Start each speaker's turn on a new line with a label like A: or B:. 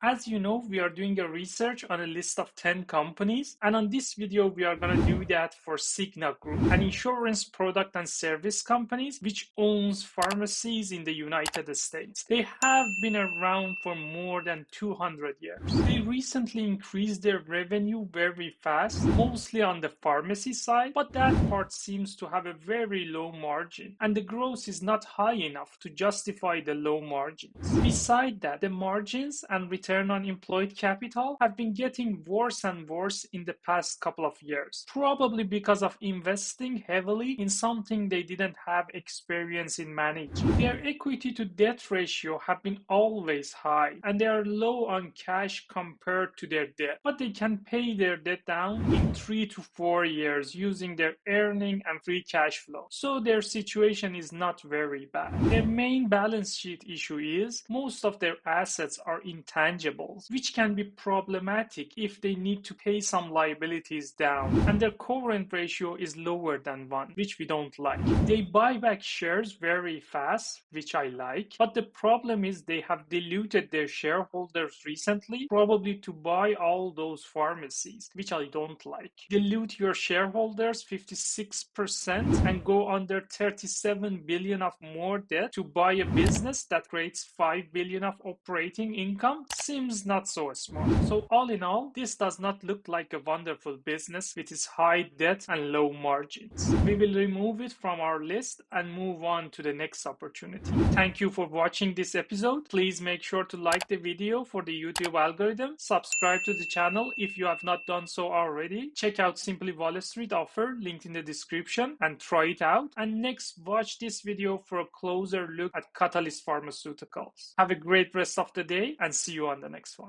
A: As you know, we are doing a research on a list of 10 companies, and on this video, we are going to do that for Cigna Group, an insurance product and service company which owns pharmacies in the United States. They have been around for more than 200 years. They recently increased their revenue very fast, mostly on the pharmacy side, but that part seems to have a very low margin, and the growth is not high enough to justify the low margins. Besides that, the margins and return on employed capital have been getting worse and worse in the past couple of years, probably because of investing heavily in something they didn't have experience in managing. Their equity to debt ratio have been always high, and they are low on cash compared to their debt, but they can pay their debt down in 3 to 4 years using their earning and free cash flow. So their situation is not very bad. Their main balance sheet issue is most of their assets are intangibles, which can be problematic if they need to pay some liabilities down, and their current ratio is lower than 1, which we don't like. They buy back shares very fast, which I like, but the problem is they have diluted their shareholders recently, probably to buy all those pharmacies, which I don't like. Dilute your shareholders 56% and go under 37 billion of more debt to buy a business that creates 5 billion of operating income seems not so smart. So all in all, this does not look like a wonderful business with its high debt and low margins. We will remove it from our list and move on to the next opportunity. Thank you for watching this episode. Please make sure to like the video for the YouTube algorithm, subscribe to the channel if you have not done so already, check out Simply Wall Street offer linked in the description and try it out, and next watch this video for a closer look at Catalyst Pharmaceuticals. Have a great rest of the day and see you on the next one.